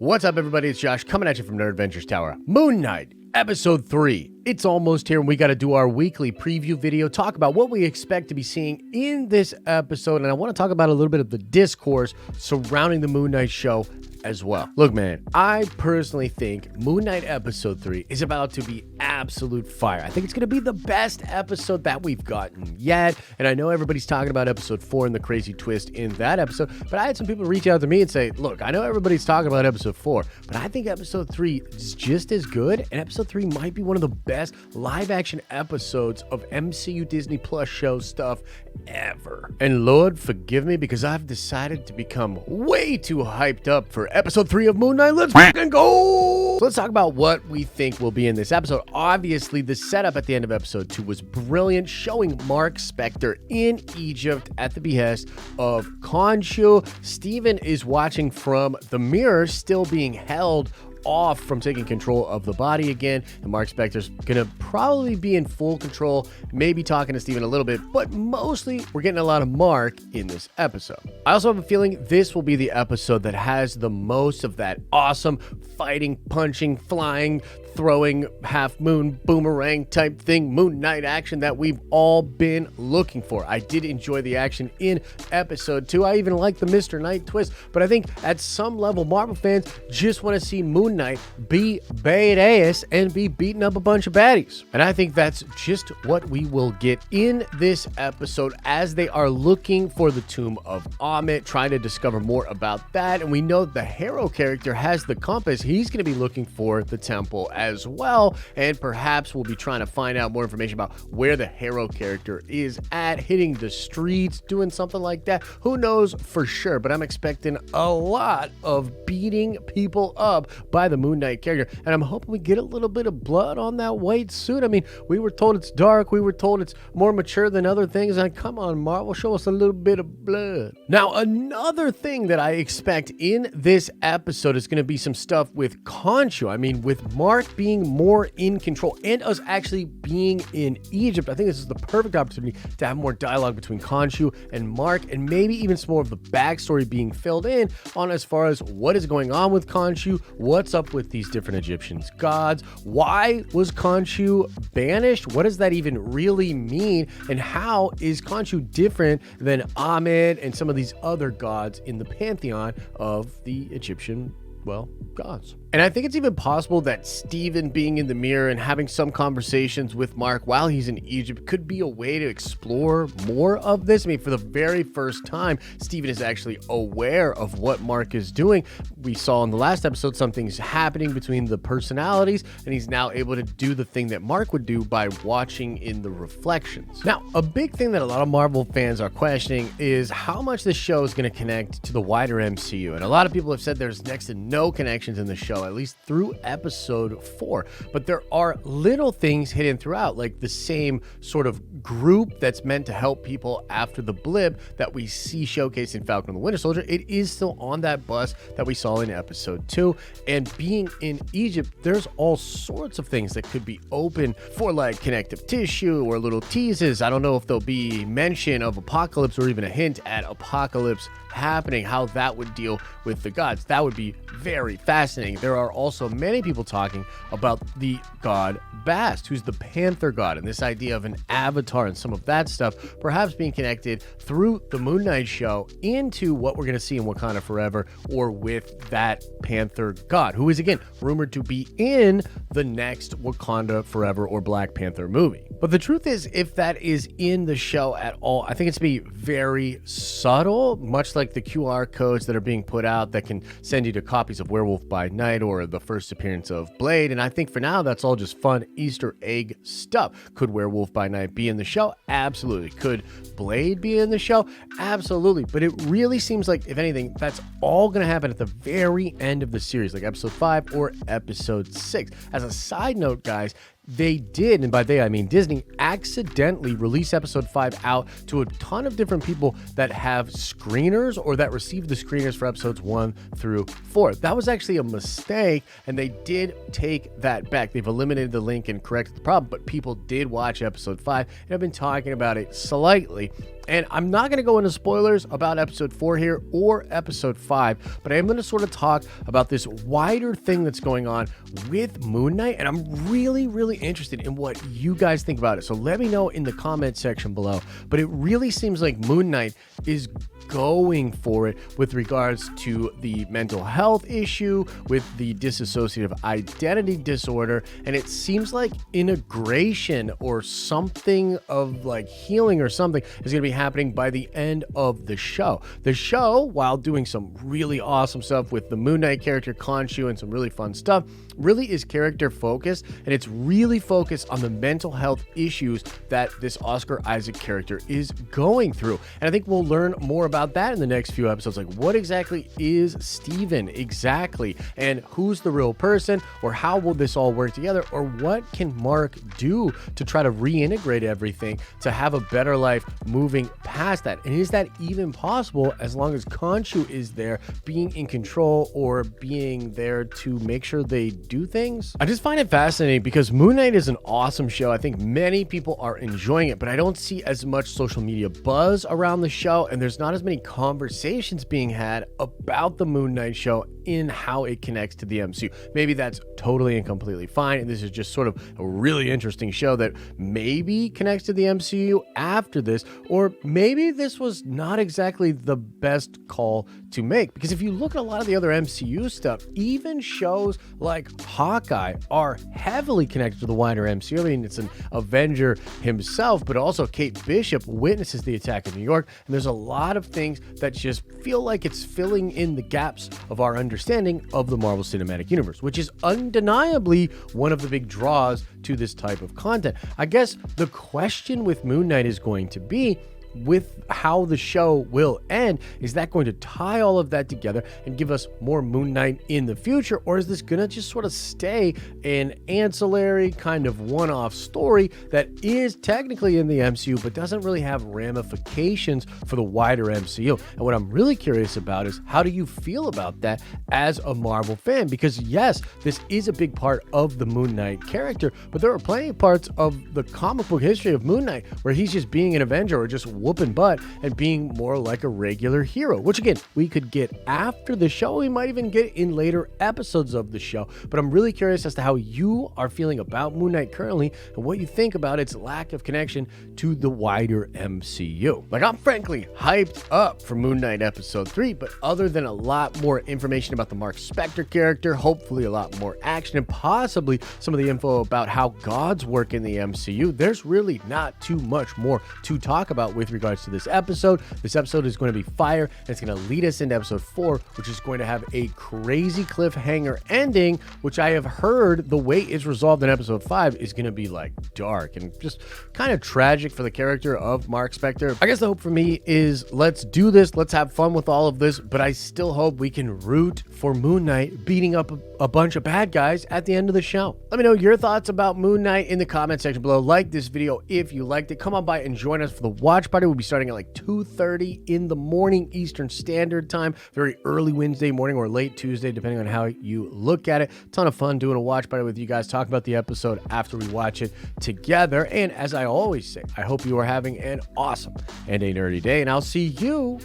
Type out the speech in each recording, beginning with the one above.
What's up, everybody? It's Josh coming at you from Nerd Adventures Tower. Moon Knight, Episode 3. It's almost here, and we got to do our weekly preview video, talk about what we expect to be seeing in this episode, and I want to talk about a little bit of the discourse surrounding the Moon Knight show as well. Look, man, I personally think Moon Knight Episode 3 is about to be absolute fire. I think it's going to be the best episode that we've gotten yet, and I know everybody's talking about Episode 4 and the crazy twist in that episode, but I had some people reach out to me and say, look, I know everybody's talking about Episode 4, but I think Episode 3 is just as good, and Episode 3 might be one of the best live-action episodes of MCU Disney Plus show stuff ever. And Lord, forgive me, because I've decided to become way too hyped up for Episode 3 of Moon Knight. Let's fucking go! So let's talk about what we think will be in this episode. Obviously, the setup at the end of Episode 2 was brilliant, showing Marc Spector in Egypt at the behest of Khonshu. Steven is watching from the mirror, still being held off from taking control of the body again, and Marc Spector's gonna probably be in full control, maybe talking to Steven a little bit, but mostly we're getting a lot of Marc in this episode. I also have a feeling this will be the episode that has the most of that awesome fighting, punching, flying, throwing half moon boomerang type thing, Moon Knight action that we've all been looking for. I did enjoy the action in Episode 2. I even like the Mr. Knight twist, but I think at some level Marvel fans just want to see Moon Knight be badass and be beating up a bunch of baddies. And I think that's just what we will get in this episode as they are looking for the tomb of Ammit, trying to discover more about that. And we know the Harrow character has the compass. He's going to be looking for the temple as well, and perhaps we'll be trying to find out more information about where the Harrow character is at, hitting the streets, doing something like that. Who knows for sure, but I'm expecting a lot of beating people up by the Moon Knight character, and I'm hoping we get a little bit of blood on that white suit. I mean, we were told it's dark, we were told it's more mature than other things, and come on, Marvel, show us a little bit of blood. Now, another thing that I expect in this episode is going to be some stuff with Khonshu. I mean, with Marc being more in control and us actually being in Egypt, I think this is the perfect opportunity to have more dialogue between Khonshu and Marc, and maybe even some more of the backstory being filled in on as far as what is going on with Khonshu, what's up with these different Egyptian gods, why was Khonshu banished, what does that even really mean, and how is Khonshu different than Ammit and some of these other gods in the pantheon of the Egyptian, well, gods. And I think it's even possible that Steven being in the mirror and having some conversations with Marc while he's in Egypt could be a way to explore more of this. I mean, for the very first time, Steven is actually aware of what Marc is doing. We saw in the last episode something's happening between the personalities, and he's now able to do the thing that Marc would do by watching in the reflections. Now, a big thing that a lot of Marvel fans are questioning is how much this show is going to connect to the wider MCU. And a lot of people have said there's next to no connections in the show, at least through Episode 4, but there are little things hidden throughout, like the same sort of group that's meant to help people after the blip that we see showcased in Falcon and the Winter Soldier. It is still on that bus that we saw in Episode 2, and being in Egypt, there's all sorts of things that could be open for like connective tissue or little teases. I don't know if there'll be mention of Apocalypse or even a hint at Apocalypse happening, how that would deal with the gods. That would be very fascinating. There are also many people talking about the god Bast, who's the Panther god, and this idea of an avatar and some of that stuff perhaps being connected through the Moon Knight show into what we're going to see in Wakanda Forever, or with that Panther god, who is again rumored to be in the next Wakanda Forever or Black Panther movie. But the truth is, if that is in the show at all, I think it's going to be very subtle, much like the QR codes that are being put out that can send you to copies of Werewolf by Night or the first appearance of Blade. And I think for now, that's all just fun Easter egg stuff. Could Werewolf by Night be in the show? Absolutely. Could Blade be in the show? Absolutely. But it really seems like, if anything, that's all going to happen at the very end of the series, like Episode 5 or Episode 6. As a side note, guys, they did, and by they I mean Disney, accidentally release Episode 5 out to a ton of different people that have screeners or that received the screeners for Episodes 1 through 4. That was actually a mistake, and they did take that back. They've eliminated the link and corrected the problem, but people did watch Episode 5 and have been talking about it slightly. And I'm not going to go into spoilers about episode 4 here or episode 5, but I am going to sort of talk about this wider thing that's going on with Moon Knight, and I'm really, really interested in what you guys think about it. So let me know in the comment section below. But it really seems like Moon Knight is going for it with regards to the mental health issue, with the dissociative identity disorder, and it seems like integration or something of like healing or something is going to be happening by the end of the show. The show, while doing some really awesome stuff with the Moon Knight character Khonshu and some really fun stuff, really is character focused, and it's really focused on the mental health issues that this Oscar Isaac character is going through. And I think we'll learn more about that in the next few episodes. Like, what exactly is Steven exactly, and who's the real person, or how will this all work together, or what can Marc do to try to reintegrate everything to have a better life moving past that? And is that even possible as long as Khonshu is there being in control or being there to make sure they do things? I just find it fascinating because Moon Knight is an awesome show. I think many people are enjoying it, but I don't see as much social media buzz around the show, and there's not as many conversations being had about the Moon Knight show in how it connects to the MCU. Maybe that's totally and completely fine, and this is just sort of a really interesting show that maybe connects to the MCU after this, or maybe this was not exactly the best call to make, because if you look at a lot of the other MCU stuff, even shows like Hawkeye are heavily connected to the wider MCU. I mean, it's an Avenger himself, but also Kate Bishop witnesses the attack in New York, and there's a lot of things that just feel like it's filling in the gaps of our understanding of the Marvel Cinematic Universe, which is undeniably one of the big draws to this type of content. I guess the question with Moon Knight is going to be, with how the show will end, is that going to tie all of that together and give us more Moon Knight in the future, or is this gonna just sort of stay an ancillary kind of one-off story that is technically in the MCU but doesn't really have ramifications for the wider MCU? And what I'm really curious about is, how do you feel about that as a Marvel fan? Because yes, this is a big part of the Moon Knight character, but there are plenty of parts of the comic book history of Moon Knight where he's just being an Avenger or just whooping butt and being more like a regular hero, which again, we could get after the show. We might even get in later episodes of the show, but I'm really curious as to how you are feeling about Moon Knight currently and what you think about its lack of connection to the wider MCU. Like, I'm frankly hyped up for Moon Knight episode 3, but other than a lot more information about the Marc Spector character, hopefully a lot more action, and possibly some of the info about how gods work in the MCU, there's really not too much more to talk about with regards to this episode. This episode is going to be fire, and it's going to lead us into episode 4, which is going to have a crazy cliffhanger ending, which I have heard the way it's resolved in episode 5 is going to be like dark and just kind of tragic for the character of Marc Spector. I guess the hope for me is, let's do this, let's have fun with all of this, but I still hope we can root for Moon Knight beating up a bunch of bad guys at the end of the show. Let me know your thoughts about Moon Knight in the comment section below. Like this video if you liked it. Come on by and join us for the watch party. We'll be starting at like 2:30 in the morning Eastern Standard Time. Very early Wednesday morning or late Tuesday, depending on how you look at it. Ton of fun doing a watch party with you guys, talking about the episode after we watch it together. And as I always say, I hope you are having an awesome and a nerdy day, and I'll see you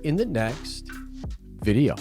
in the next video.